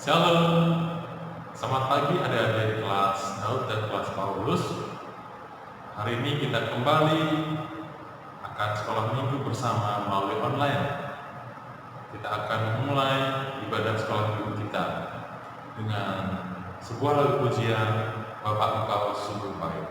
Shalom, selamat pagi adik-adik kelas Daud dan kelas Paulus. Hari ini kita kembali akan sekolah minggu bersama melalui online. Kita akan memulai ibadah sekolah minggu kita dengan sebuah lagu pujian, Bapa Engkau sungguh baik.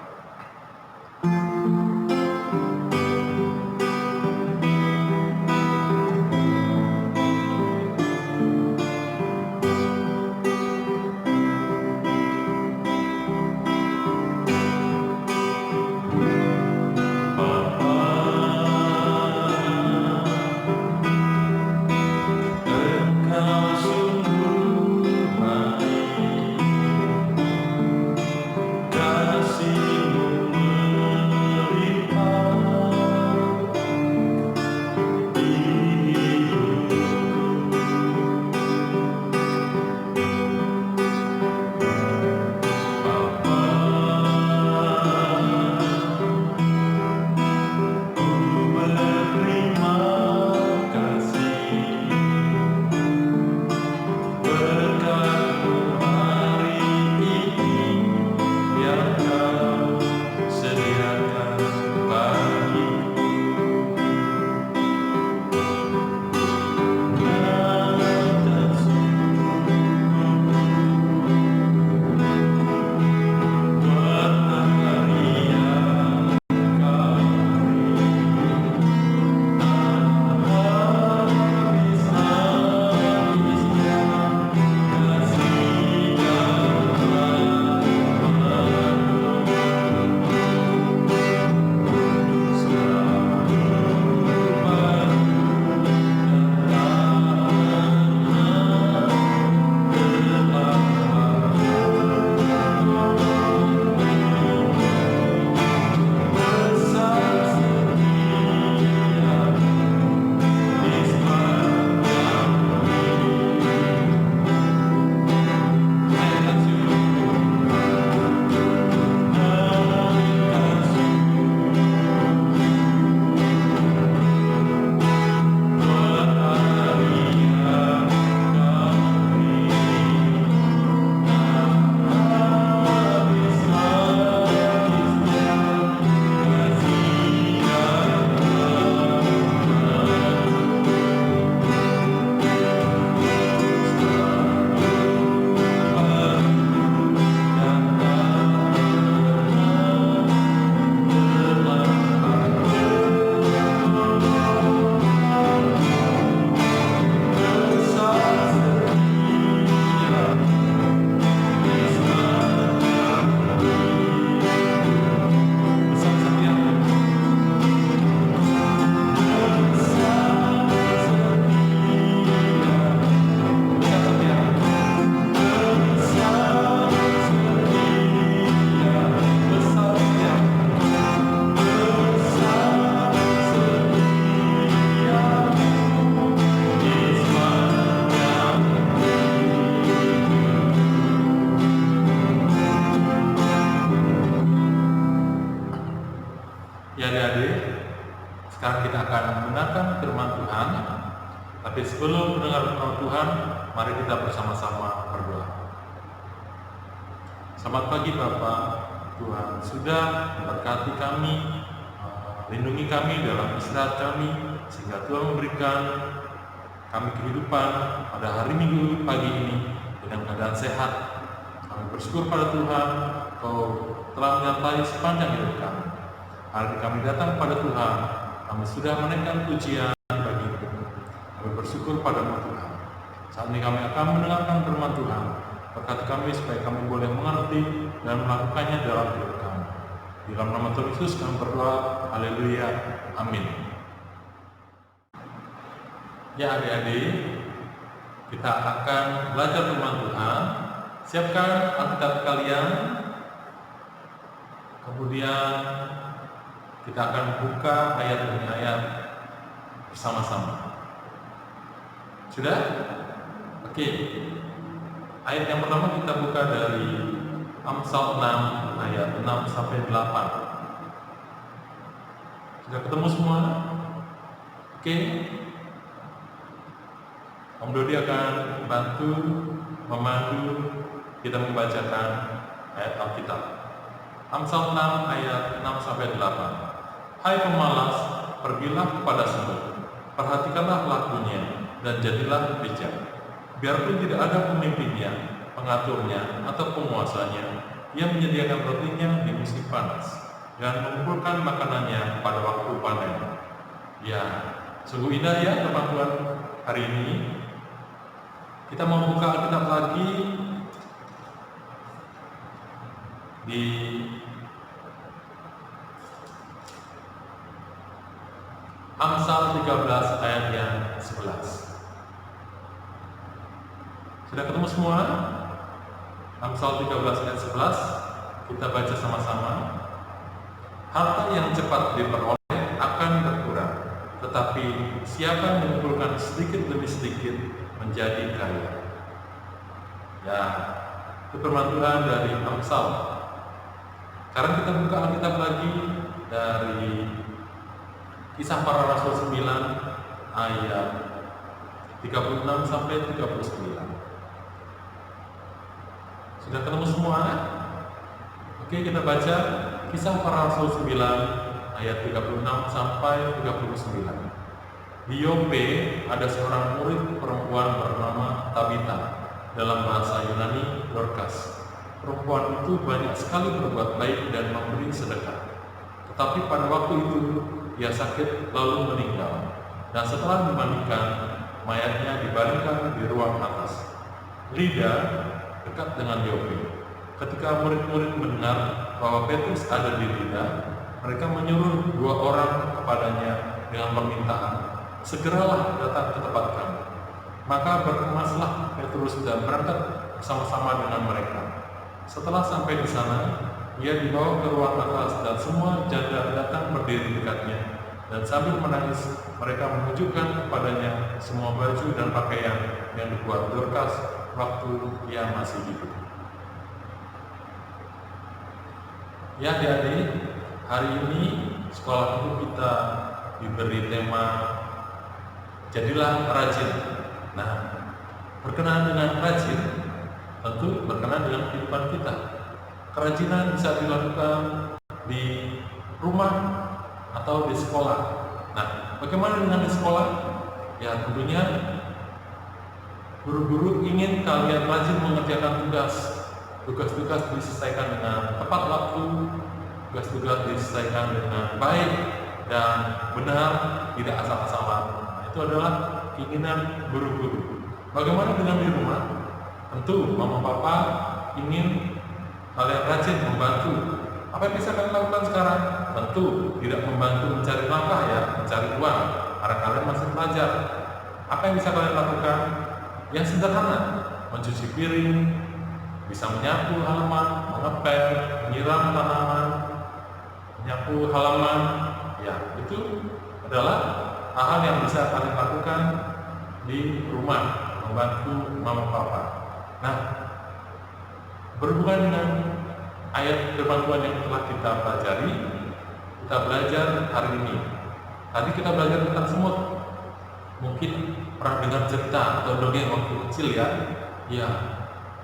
Ya adik-adik, sekarang kita akan mendengarkan firman Tuhan. Tapi sebelum mendengar firman Tuhan, mari kita bersama-sama berdoa. Selamat pagi Bapak, Tuhan sudah memberkati kami, lindungi kami dalam istirahat kami, sehingga Tuhan memberikan kami kehidupan pada hari Minggu pagi ini dengan keadaan sehat. Kami bersyukur pada Tuhan, Kau telah menyertai sepanjang hidup kami. Hari ini kami datang kepada Tuhan, kami sudah menaikkan pujian bagi-Mu. Kami bersyukur pada-Mu Tuhan. Saat ini kami akan mendengarkan firman Tuhan. Berkati kami supaya kami boleh mengerti dan melakukannya dalam hidup kami. Di dalam nama Tuhan Yesus kami berdoa, haleluya, amin. Ya adik-adik, kita akan belajar firman Tuhan. Siapkan Alkitab kalian. Kemudian kita akan buka ayat demi ayat bersama-sama. Sudah? Oke. Ayat yang pertama kita buka dari Amsal 6 ayat 6 sampai 8. Sudah ketemu semua? Oke. Om Dodi akan bantu memandu kita membacakan ayat Alkitab. Amsal 6 ayat 6-8. Hai pemalas, pergilah kepada Semut, perhatikanlah lakunya, dan jadilah bijak. Biarpun tidak ada pemimpinnya, pengaturnya, atau penguasanya, ia menyediakan rotinya di musim panas, dan mengumpulkan makanannya pada waktu panen. Ya, sungguh indah ya teman Tuhan. Hari ini kita mau buka Alkitab lagi di Amsal 13 ayat yang 11. Sudah ketemu semua? Amsal 13 ayat 11. Kita baca sama-sama. Harta yang cepat diperoleh akan berkurang, tetapi siapa yang mengumpulkan sedikit demi sedikit menjadi kaya. Ya, itu firman Tuhan dari Amsal. Sekarang kita buka Alkitab lagi dari Kisah Para Rasul 9 ayat 36 sampai 39. Sudah ketemu semua? Oke, kita baca Kisah Para Rasul 9 ayat 36 sampai 39. Di Yope ada seorang murid perempuan bernama Tabita, dalam bahasa Yunani Dorcas. Perempuan itu banyak sekali berbuat baik dan memberi sedekah. Tetapi pada waktu itu ia sakit lalu meninggal, dan setelah dimandikan, mayatnya dibaringkan di ruang atas. Lida dekat dengan Yope. Ketika murid-murid mendengar bahwa Petrus ada di Lida, mereka menyuruh 2 orang kepadanya dengan permintaan, segeralah datang ke tempat kami. Maka berkemaslah Petrus dan berangkat bersama-sama dengan mereka. Setelah sampai di sana, ia dibawa ke ruang atas dan semua janda datang berdiri dekatnya, dan sambil menangis mereka menunjukkan kepadanya semua baju dan pakaian yang dibuat Dorcas waktu ia masih hidup. Ya adik-adik, hari ini sekolah itu kita diberi tema jadilah rajin. Nah, berkenaan dengan rajin, tentu berkenaan dengan kehidupan kita. Kerajinan bisa dilakukan di rumah atau di sekolah. Nah, bagaimana dengan di sekolah? Ya, tentunya guru-guru ingin kalian rajin mengerjakan tugas-tugas diselesaikan dengan tepat waktu, tugas-tugas diselesaikan dengan baik dan benar, tidak asal-asalan. Itu adalah keinginan guru-guru. Bagaimana dengan di rumah? Tentu mama papa ingin kalian rajin membantu. Apa yang bisa kalian lakukan sekarang? Tentu tidak membantu mencari nafkah ya, mencari uang, karena kalian masih belajar. Apa yang bisa kalian lakukan? Yang sederhana, mencuci piring, bisa menyapu halaman, mengepel, menyiram tanaman, menyapu halaman. Ya, itu adalah hal-hal yang bisa kalian lakukan di rumah, membantu mama papa. Nah, berhubungan dengan ayat firman Tuhan yang telah kita pelajari, kita belajar hari ini. Tadi kita belajar tentang semut. Mungkin pernah dengar cerita atau dongeng waktu kecil ya. Ya,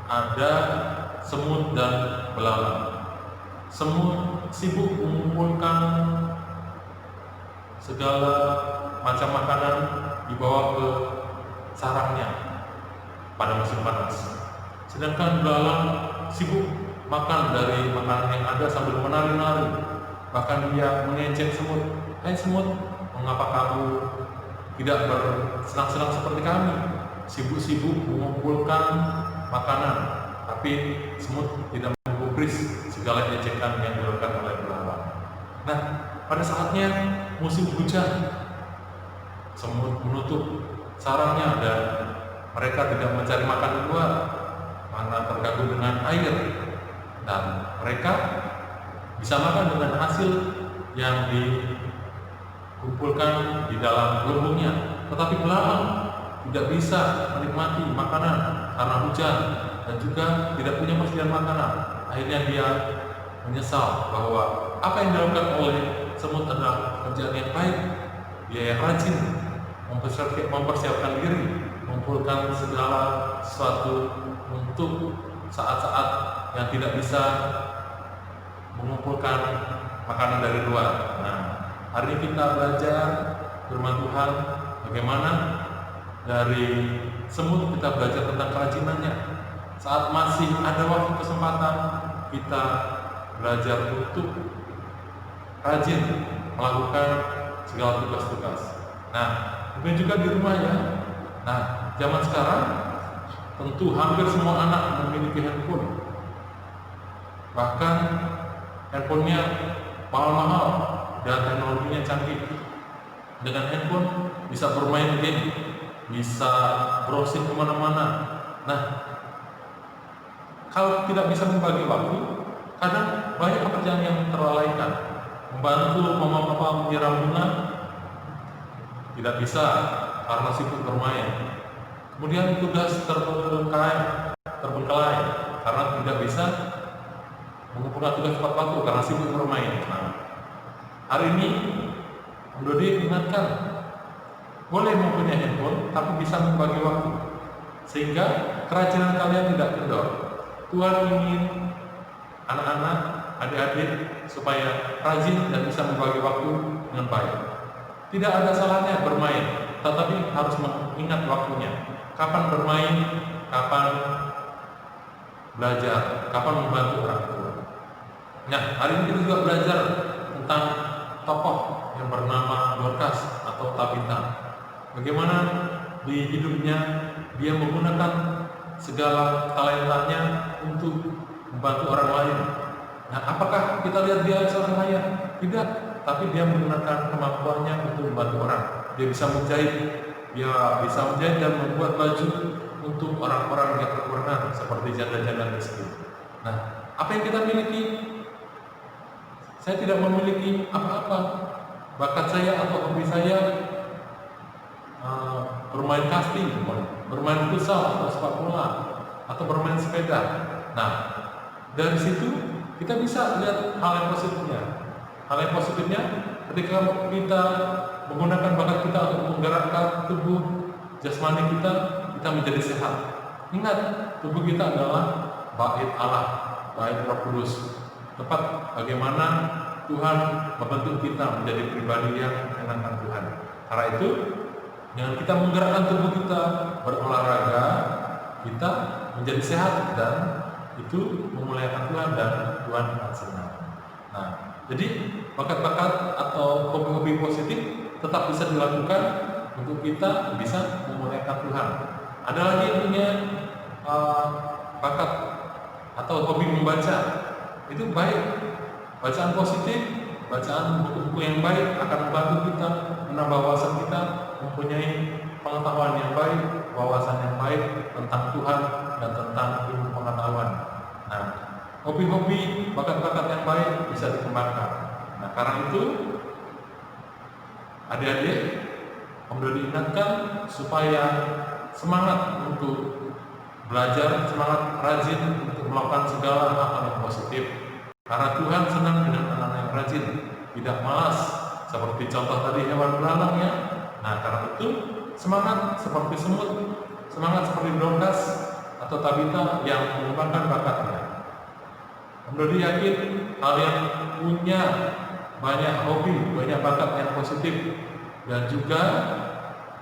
ada semut dan belalang. Semut sibuk mengumpulkan segala macam makanan dibawa ke sarangnya pada musim panas. Sedangkan belalang sibuk makan dari makanan yang ada sambil menari-nari. Bahkan dia mengejek semut, "Hai semut, mengapa kamu tidak bersenang-senang seperti kami? Sibuk-sibuk mengumpulkan makanan." Tapi semut tidak menggubris segala ejekan yang dilakukan oleh belalang. Nah, pada saatnya musim hujan, semut menutup sarangnya dan mereka tidak mencari makan di luar karena terganggu dengan air, dan mereka bisa makan dengan hasil yang dikumpulkan di dalam lumbungnya. Tetapi belalang tidak bisa menikmati makanan karena hujan dan juga tidak punya persediaan makanan. Akhirnya dia menyesal bahwa apa yang dilakukan oleh semut adalah kerjaan yang baik. Dia yang rajin mempersiapkan diri mengumpulkan segala sesuatu untuk saat-saat yang tidak bisa mengumpulkan makanan dari luar. Nah, hari ini kita belajar firman Tuhan bagaimana dari semut kita belajar tentang kerajinannya. Saat masih ada waktu kesempatan, kita belajar untuk rajin melakukan segala tugas-tugas. Nah, mungkin juga di rumah ya. Nah, zaman sekarang tentu hampir semua anak memiliki handphone. Bahkan handphonenya mahal-mahal dan teknologinya canggih. Dengan handphone bisa bermain game, bisa browsing kemana-mana. Nah, kalau tidak bisa membagi waktu, kadang banyak pekerjaan yang terlalaikan. Membantu mama papa menyiram bunga tidak bisa karena sibuk bermain. Kemudian tugas terbengkalai karena tidak bisa mengumpulkan tugas tepat waktu karena sibuk bermain. Nah, hari ini Om Dodi ingatkan, boleh mempunyai handphone tapi bisa membagi waktu sehingga kerajinan kalian tidak kendor. Tuhan ingin anak-anak, adik-adik supaya rajin dan bisa membagi waktu dengan baik. Tidak ada salahnya bermain, tetapi harus mengingat waktunya. Kapan bermain, kapan belajar, kapan membantu orang tua. Nah, hari ini kita juga belajar tentang tokoh yang bernama Dorcas atau Tabitha. Bagaimana di hidupnya dia menggunakan segala talentanya untuk membantu orang lain. Nah, apakah kita lihat dia seorang kaya? Tidak, tapi dia menggunakan kemampuannya untuk membantu orang. Dia bisa menjahit dan membuat baju untuk orang-orang yang kekurangan seperti janda-janda miskin. Nah, apa yang kita miliki? Saya tidak memiliki apa-apa. Bakat saya atau hobi saya bermain casting, bermain futsal atau sepak bola, atau bermain sepeda. Nah, dari situ kita bisa lihat hal yang positifnya. Hal yang positifnya ketika kita menggunakan bakat kita untuk menggerakkan tubuh jasmani kita menjadi sehat. Ingat, tubuh kita adalah bait Allah, bait Roh Kudus. Tepat bagaimana Tuhan membentuk kita menjadi pribadi yang menyenangkan Tuhan. Karena itu, dengan kita menggerakkan tubuh kita, berolahraga, kita menjadi sehat dan itu memuliakan Tuhan dan Tuhan akan senang. Nah, jadi bakat-bakat atau hobi-hobi positif tetap bisa dilakukan untuk kita bisa memuliakan Tuhan. Ada lagi yang punya bakat atau hobi membaca, itu baik. Bacaan positif, bacaan buku-buku yang baik akan membantu kita menambah wawasan kita, mempunyai pengetahuan yang baik, wawasan yang baik tentang Tuhan dan tentang ilmu pengetahuan. Nah, hobi-hobi, bakat-bakat yang baik bisa dikembangkan. Nah, karena itu adik-adik, Om Dodi ingatkan supaya semangat untuk belajar, semangat rajin untuk melakukan segala hal yang positif. Karena Tuhan senang dengan anak yang rajin, tidak malas seperti contoh tadi hewan beranak ya. Nah, karena itu semangat seperti semut, semangat seperti Dorcas atau Tabitha yang mengembangkan bakatnya. Om Dodi yakin kalian punya banyak hobi, banyak bakat yang positif, dan juga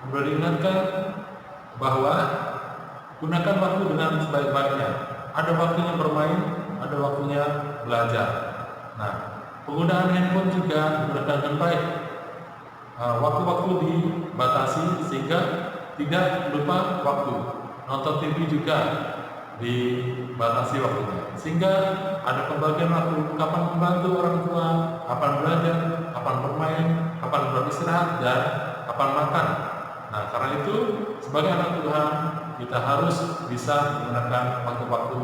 Om Dodi ingatkan bahwa gunakan waktu dengan sebaik-baiknya. Ada waktunya bermain, ada waktunya belajar. Nah, penggunaan handphone juga digunakan dengan baik. Waktu-waktu dibatasi sehingga tidak lupa waktu. Nonton TV juga dibatasi waktunya, sehingga ada pembagian waktu, kapan membantu orang tua, kapan belajar, kapan bermain, kapan beristirahat, dan kapan makan. Nah, karena itu sebagai anak Tuhan kita harus bisa menggunakan waktu-waktu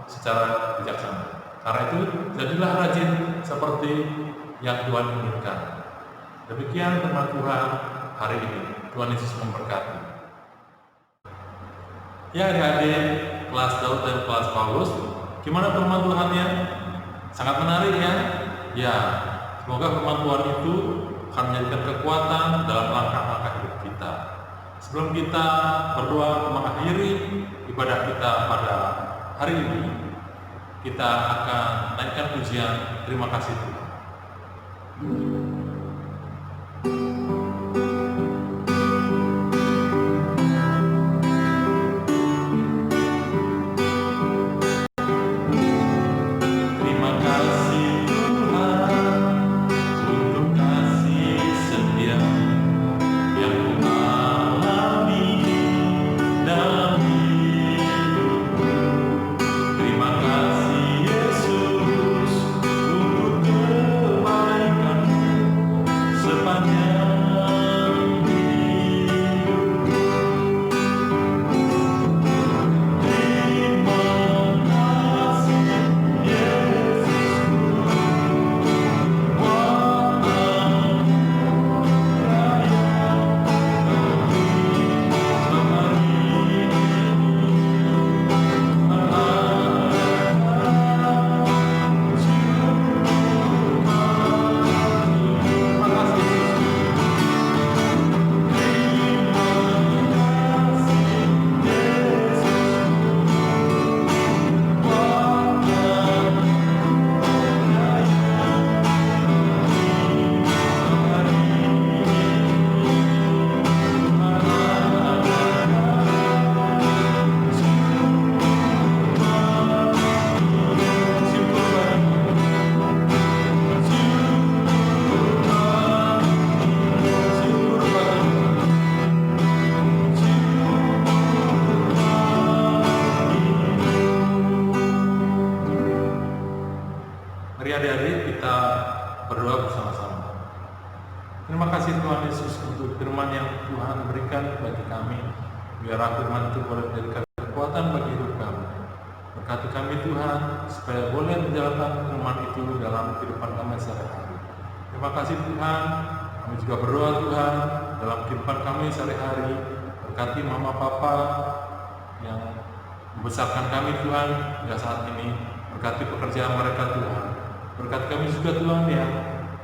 secara bijaksana. Karena itu jadilah rajin seperti yang Tuhan inginkan. Demikian firman Tuhan hari ini. Tuhan Yesus memberkati. Ya adik-adik, kelas Daud dan kelas Paulus, gimana firman Tuhannya? Sangat menarik ya. Ya, semoga firman Tuhan itu akan menjadikan kekuatan dalam langkah-langkah hidup kita. Sebelum kita berdoa mengakhiri ibadah kita pada hari ini, kita akan naikkan pujian terima kasih Tuhan. Terima kasih Tuhan untuk kasih setia yang Ku alami dalam hidupku. Terima kasih Yesus untuk kebaikan-Mu sepanjang hidupku. Terima kasih Yesusku, Tuhan Mari adik-adik kita berdoa bersama-sama. Terima kasih Tuhan Yesus untuk firman yang Tuhan berikan bagi kami. Biar firman itu boleh menjadikan kekuatan bagi hidup kami. Berkati kami Tuhan, supaya boleh menjalankan firman itu dalam kehidupan kami sehari-hari. Terima kasih Tuhan, kami juga berdoa Tuhan, dalam kehidupan kami sehari-hari. Berkati mama papa yang membesarkan kami Tuhan hingga saat ini. Berkati pekerjaan mereka Tuhan. Berkat kami juga Tuhan yang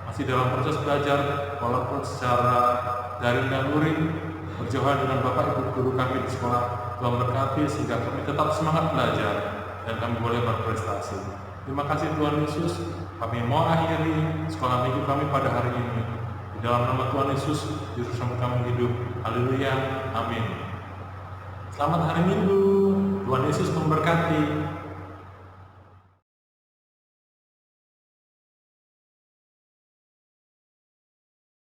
masih dalam proses belajar, walaupun secara daring dan luring, berjauhan dengan Bapak Ibu guru kami di sekolah. Tuhan berkati sehingga kami tetap semangat belajar dan kami boleh berprestasi. Terima kasih Tuhan Yesus, kami mau akhiri sekolah minggu kami pada hari ini. Di dalam nama Tuhan Yesus, Yesus sampai kami hidup. Haleluya, amin. Selamat hari Minggu, Tuhan Yesus memberkati.